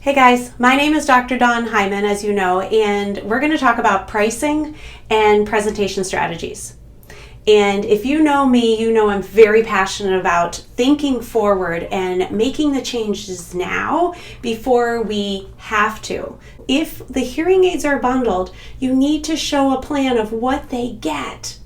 Hey guys, my name is Dr. Dawn Heiman, as you know, and we're going to talk about pricing and presentation strategies. And if you know me, you know I'm very passionate about thinking forward and making the changes now before we have to. If the hearing aids are bundled, you need to show a plan of what they get.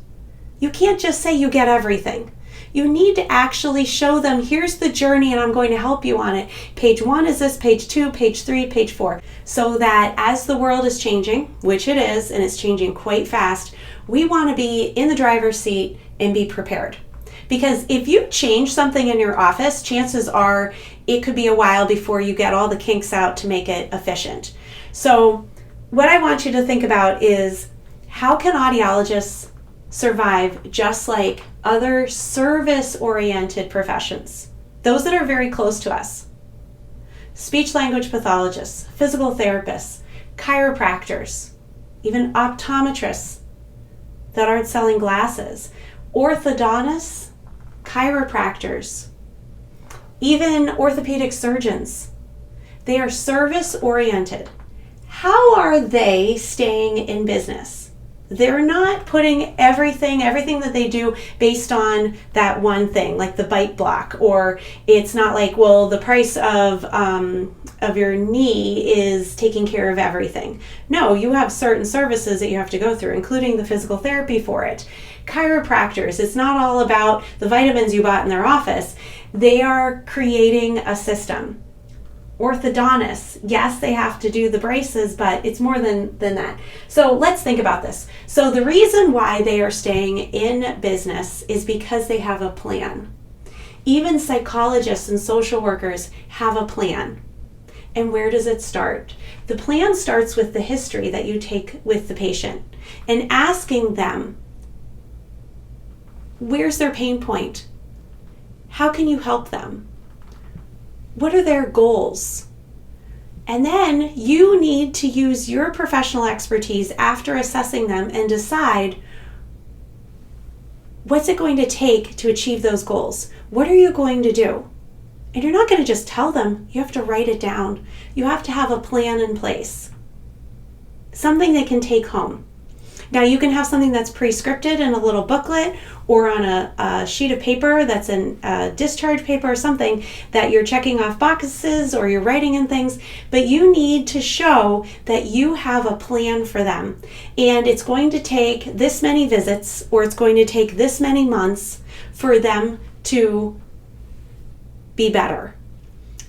You can't just say you get everything. You need to actually show them, here's the journey and I'm going to help you on it. Page 1 is this, page 2, page 3, page 4. So that as the world is changing, which it is, and it's changing quite fast, we want to be in the driver's seat and be prepared. Because if you change something in your office, chances are it could be a while before you get all the kinks out to make it efficient. So what I want you to think about is, how can audiologists survive just like other service-oriented professions, those that are very close to us? Speech language pathologists, physical therapists, chiropractors, even optometrists that aren't selling glasses, orthodontists, chiropractors, even orthopedic surgeons. They are service-oriented. How are they staying in business? They're not putting everything that they do based on that one thing, like the bite block, or it's not like, well, the price of your knee is taking care of everything. No, you have certain services that you have to go through, including the physical therapy for it. Chiropractors, it's not all about the vitamins you bought in their office. They are creating a system. Orthodontists, yes, they have to do the braces, but it's more than that. So let's think about this. So the reason why they are staying in business is because they have a plan. Even psychologists and social workers have a plan. And where does it start? The plan starts with the history that you take with the patient and asking them, where's their pain point? How can you help them? What are their goals? And then you need to use your professional expertise after assessing them and decide, what's it going to take to achieve those goals? What are you going to do? And you're not going to just tell them, you have to write it down. You have to have a plan in place, something they can take home. Now, you can have something that's pre-scripted in a little booklet or on a sheet of paper that's a discharge paper or something that you're checking off boxes or you're writing in things, but you need to show that you have a plan for them. And it's going to take this many visits, or it's going to take this many months for them to be better.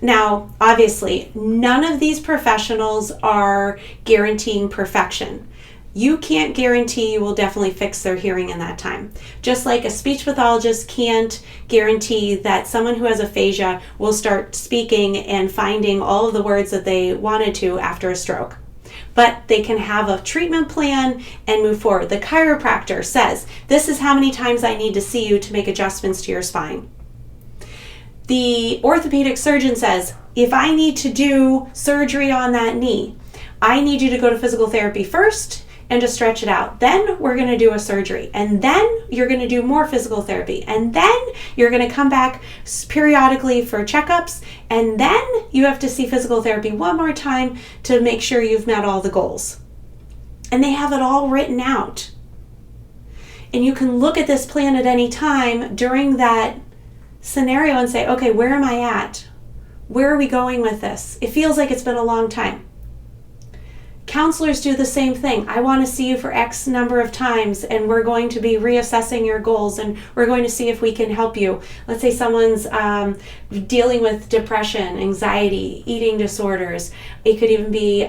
Now, obviously, none of these professionals are guaranteeing perfection. You can't guarantee you will definitely fix their hearing in that time. Just like a speech pathologist can't guarantee that someone who has aphasia will start speaking and finding all of the words that they wanted to after a stroke. But they can have a treatment plan and move forward. The chiropractor says, this is how many times I need to see you to make adjustments to your spine. The orthopedic surgeon says, if I need to do surgery on that knee, I need you to go to physical therapy first and to stretch it out. Then we're going to do a surgery. And then you're going to do more physical therapy. And then you're going to come back periodically for checkups. And then you have to see physical therapy one more time to make sure you've met all the goals. And they have it all written out. And you can look at this plan at any time during that scenario and say, okay, where am I at? Where are we going with this? It feels like it's been a long time. Counselors do the same thing. I want to see you for X number of times, and we're going to be reassessing your goals, and we're going to see if we can help you. Let's say someone's dealing with depression, anxiety, eating disorders. It could even be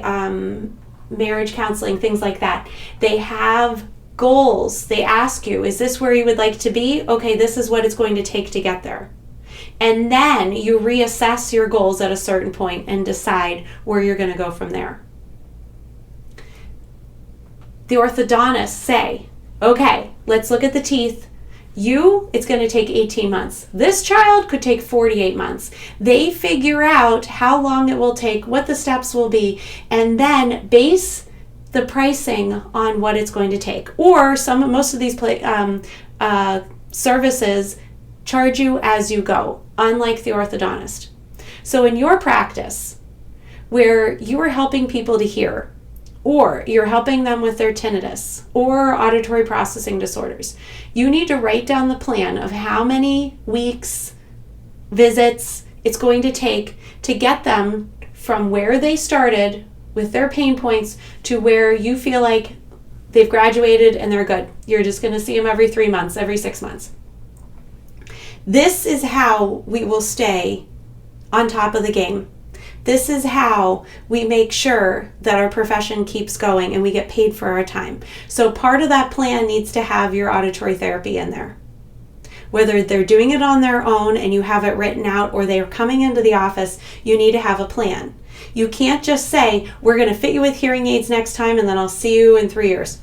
marriage counseling, things like that. They have goals. They ask you, is this where you would like to be? Okay, this is what it's going to take to get there. And then you reassess your goals at a certain point and decide where you're going to go from there. The orthodontists say, okay, let's look at the teeth. It's going to take 18 months. This child could take 48 months. They figure out how long it will take, what the steps will be, and then base the pricing on what it's going to take. Or most of these services charge you as you go, unlike the orthodontist. So in your practice, where you are helping people to hear, or you're helping them with their tinnitus or auditory processing disorders, you need to write down the plan of how many weeks, visits it's going to take to get them from where they started with their pain points to where you feel like they've graduated and they're good. You're just going to see them every 3 months, every 6 months. This is how we will stay on top of the game. This is how we make sure that our profession keeps going and we get paid for our time. So part of that plan needs to have your auditory therapy in there. Whether they're doing it on their own and you have it written out, or they're coming into the office, you need to have a plan. You can't just say, we're going to fit you with hearing aids next time and then I'll see you in 3 years.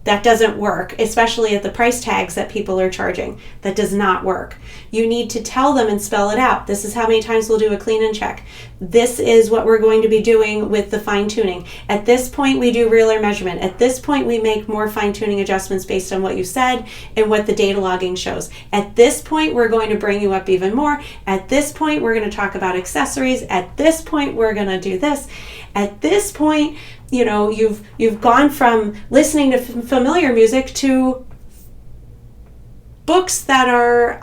That doesn't work, especially at the price tags that people are charging. That does not work. You need to tell them and spell it out. This is how many times we'll do a clean and check. This is what we're going to be doing with the fine tuning. At this point, we do reeler measurement. At this point, we make more fine tuning adjustments based on what you said and what the data logging shows. At this point, we're going to bring you up even more. At this point, we're going to talk about accessories. At this point, we're going to do this. At this point, you know, you've gone from listening to familiar music to books that are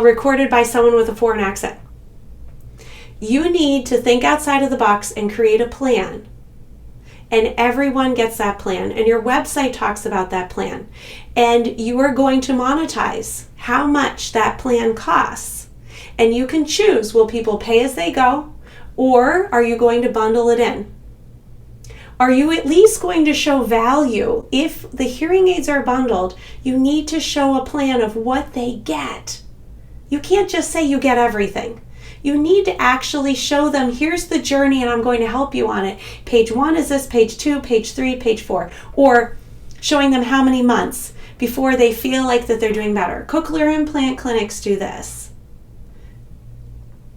recorded by someone with a foreign accent. You need to think outside of the box and create a plan. And everyone gets that plan. And your website talks about that plan. And you are going to monetize how much that plan costs. And you can choose, will people pay as they go? Or are you going to bundle it in? Are you at least going to show value? If the hearing aids are bundled, you need to show a plan of what they get. You can't just say you get everything. You need to actually show them, here's the journey and I'm going to help you on it. Page 1 is this, page 2, page 3, page 4. Or showing them how many months before they feel like that they're doing better. Cochlear implant clinics do this.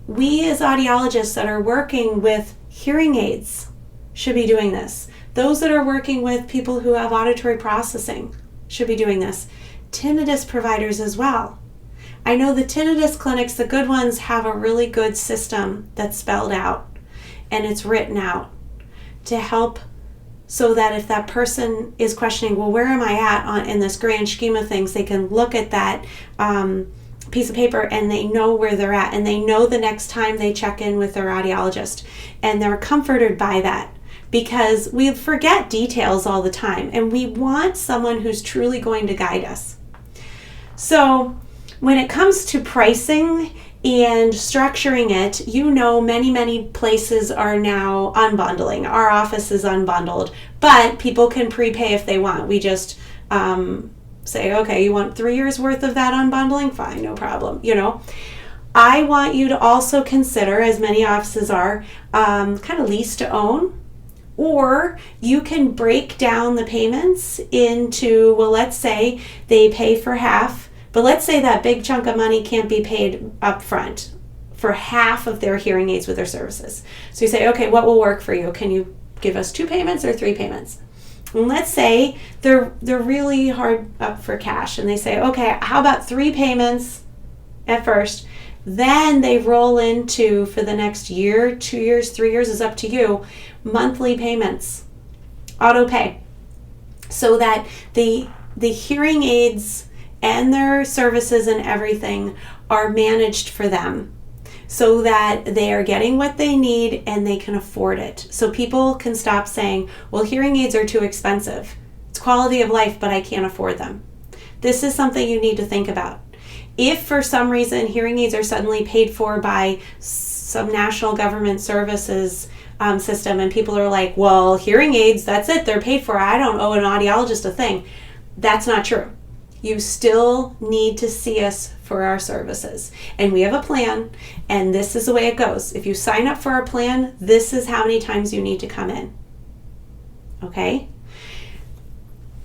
We as audiologists that are working with hearing aids should be doing this. Those that are working with people who have auditory processing should be doing this. Tinnitus providers as well. I know the tinnitus clinics, the good ones, have a really good system that's spelled out and it's written out to help, so that if that person is questioning, well, where am I at in this grand scheme of things, they can look at that piece of paper and they know where they're at, and they know the next time they check in with their audiologist, and they're comforted by that, because we forget details all the time and we want someone who's truly going to guide us. So when it comes to pricing and structuring it, you know, many places are now unbundling. Our office is unbundled, but people can prepay if they want. We just say, okay, you want 3 years worth of that unbundling? Fine, no problem. You know, I want you to also consider, as many offices are, kind of lease to own, or you can break down the payments into, well, let's say they pay for half, but let's say that big chunk of money can't be paid up front for half of their hearing aids with their services. So you say, okay, what will work for you? Can you give us 2 payments or 3 payments? And let's say they're really hard up for cash and they say, okay, how about 3 payments at first? Then they roll into, for the next year, 2 years, 3 years, is up to you, monthly payments, auto pay, so that the hearing aids and their services and everything are managed for them, so that they are getting what they need and they can afford it. So people can stop saying, well, hearing aids are too expensive. It's quality of life, but I can't afford them. This is something you need to think about. If for some reason hearing aids are suddenly paid for by some national government services system and people are like, well, hearing aids, that's it, they're paid for, I don't owe an audiologist a thing. That's not true. You still need to see us for our services. And we have a plan, and this is the way it goes. If you sign up for our plan, this is how many times you need to come in. Okay?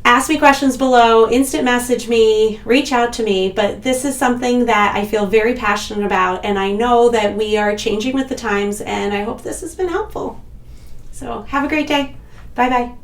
Ask me questions below, instant message me, reach out to me, but this is something that I feel very passionate about, and I know that we are changing with the times, and I hope this has been helpful. So have a great day. Bye-bye.